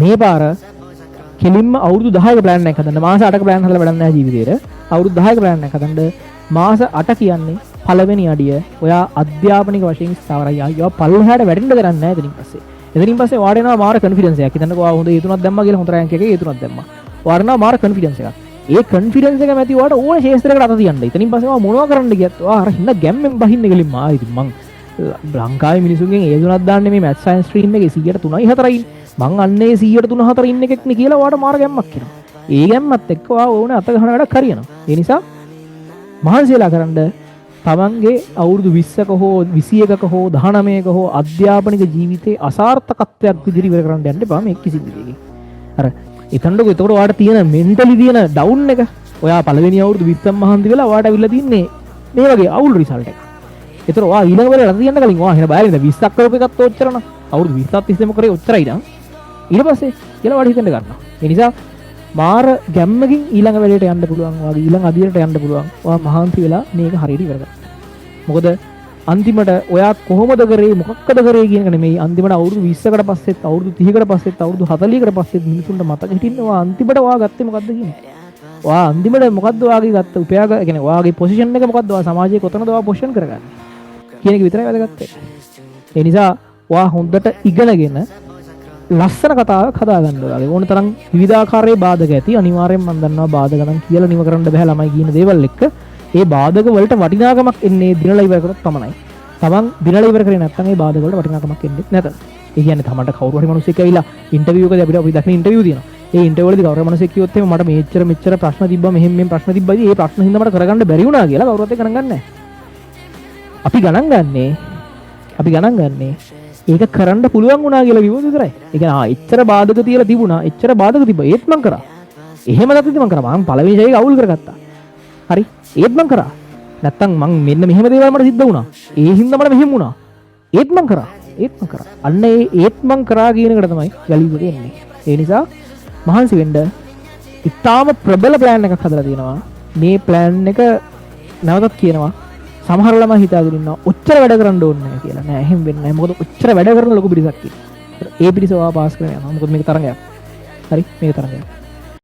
මේ පාර කෙලින්ම අවුරුදු 10ක ප්ලෑන් එකක් හදන්න. මාස 8ක ප්ලෑන් හදලා වැඩක් නැහැ ජීවිතේට. අවුරුදු 10ක ප්ලෑන් එකක් හදන්න. මාස 8 කියන්නේ පළවෙනි අඩිය. ඔයා අධ්‍යාපනික වශයෙන් ස්ථාවරයි. ආයෙ පල්ලෙහාට වැටෙන්න කරන්නේ නැහැ එතනින් පස්සේ. එතනින් පස්සේ වාඩ වෙනවා මාර කොන්ෆිඩන්ස් එකක්. හිතන්නකෝ ආ හොඳ ඒ තුනක් දැම්මා කියලා හොඳ රෑන්ක් එකේ ඒ තුනක් දැම්මා. වාඩ වෙනවා මාර කොන්ෆිඩන්ස් එකක්. ඒ කොන්ෆිඩන්ස් එක මැති වාට ඕන ශේෂ්ත්‍රයකට අත තියන්න. එතනින් පස්සේ වා මොනවා කරන්න ගියත් වා අර හින්න ගැම්මෙන් බහින්න ගලින් මා ඉතින් මං ලංකාවේ මිනිසුන්ගෙන් ඒ දුනක් දාන්නේ මේ මැත් සයන්ස් ස්ට්‍රීම් එකේ 100ට 3යි 4යි මං අන්නේ 100ට 3 4 ඉන්න එකෙක් නේ කියලා වාට මාර ගැම්මක් එනවා. ඒ ගැම්මත් එක්ක වා ඕනේ අත ගහන වැඩක් හරියනවා. ඒ නිසා මහන්සියලා කරන්න තමන්ගේ අවුරුදු 20ක හෝ 21ක හෝ 19ක හෝ අධ්‍යාපනික ජීවිතේ අසාර්ථකත්වයක් විදිහට ඉවර කරන්න යන්න එපා මේ කිසි දෙයකින්. අර එතනකො එතකොට වාට තියෙන මෙන්ටලි තියෙන ඩවුන් එක ඔයා පළවෙනි අවුරුදු 20න් මහන්සි වෙලා වාට අවිල්ලා තින්නේ මේ වගේ අවුල් රිසල්ට් එකක්. ඒතර ඔයා ඊළඟ වෙලේ රට තියන්න කලින් ඔයා එහෙන බයලින්ද 20ක් කරපු එකත් ඔච්චරන අවුරුදු 20ක් තිස්සේම කරේ ඔච්චරයි නං ඊට පස්සේ කියලා වාට හිතෙන්න ගන්නවා. ඒ නිසා මාර ගැම්මකින් ඊළඟ වෙලේට යන්න පුළුවන් වගේ ඊළඟ අදියරට යන්න පුළුවන්. ඔයා මහන්සි වෙලා මේක හරියට ඉවර කරගන්න. මොකද අන්තිමට ඔයා කොහොමද කරේ මොකක්ද කරේ කියන එක නෙමෙයි අන්තිමට අවුරුදු 20කට පස්සෙත් අවුරුදු 30කට පස්සෙත් අවුරුදු 40කට පස්සෙත් මිනිසුන්ට මතක හිටින්න ඔයා අන්තිමට ඔයා ගත්තේ මොකද්ද කියන්නේ. ඔයා අන්තිමට මොකද්ද ඔයාගේ ගත්ත උපයාග කියන්නේ ඔයාගේ පොසිෂන් එක මොකද්ද ඔයා සමාජයේ කොතනද ඔයා පොසිෂන් කරගන්නේ කියන එක විතරයි වැදගත් වෙන්නේ. ඒ නිසා ඔයා හොඳට ඉගෙනගෙන ලස්සන කතාවක් හදාගන්න ඔයාගේ ඕන තරම් විවිධාකාරයේ බාධක ඇති අනිවාර්යෙන් මම දන්නවා බාධක නම් කියලා නිව කරන්න බෑ ළමයි කියන දේවල් එක්ක ඒ බාධක වලට වටිනාකමක් එන්නේ දිනලා ඉවර කරොත් පමණයි. තමන් දිනලා ඉවර කරේ නැත්නම් ඒ බාධක වලට වටිනාකමක් එන්නේ නැත. ඒ කියන්නේ තමන්ට කවුරු හරි මිනිස්සෙක් ඇවිල්ලා ඉන්ටර්විව් එකදී අපි දකින ඉන්ටර්විව් තියෙනවා. ඒ ඉන්ටර්විව් වලදී කවුරු හරි මිනිස්සෙක් කිව්වොත් එහෙම මට මෙච්චර ප්‍රශ්න තිබ්බා මෙහෙම ප්‍රශ්න තිබ්බයි ඒ ප්‍රශ්න හින්දා මට කරගන්න බැරි වුණා කියලා කවුරුත් ඒක ගණන් ගන්නෑ. අපි ගණන් ගන්නේ ඒක කරන්න පුළුවන් වුණා කියලා කිව්වොත් විතරයි. ඒ කියන්නේ එච්චර බාධක තියලා තිබුණා එච්චර බාධක තිබ්බා ඒත් මං කරා. එහෙම නැත්නම් මං කරා මං පළවෙනි ෂේක අවුල් කරගත්තා. හරි ඒත් මං කරා. නැත්තම් මං මෙන්න මෙහෙම දේවල් මට සිද්ධ වුණා. ඒ හින්දා මට මෙහෙම වුණා. ඒත් මං කරා. අන්න ඒත් මං කරා කියන එකට තමයි වැලියු එක එන්නේ. ඒ නිසා මහන්සි වෙන්න ඉතාම ප්‍රබල ප්ලෑන් එකක් හදලා තියෙනවා. මේ ප්ලෑන් එක නැවතත් කියනවා සමහර ළමයි හිතාගෙන ඉන්නවා ඔච්චර වැඩ කරන්න ඕනේ නැහැ කියලා. නෑ එහෙම වෙන්නේ නැහැ. මොකද ඔච්චර වැඩ කරන ලොකු පිරිසක් ඉන්නවා. ඒ පිරිස ඔයා පාස් කරගෙන යනවා. මොකද මේක තරඟයක්. හරි මේක තරඟයක්.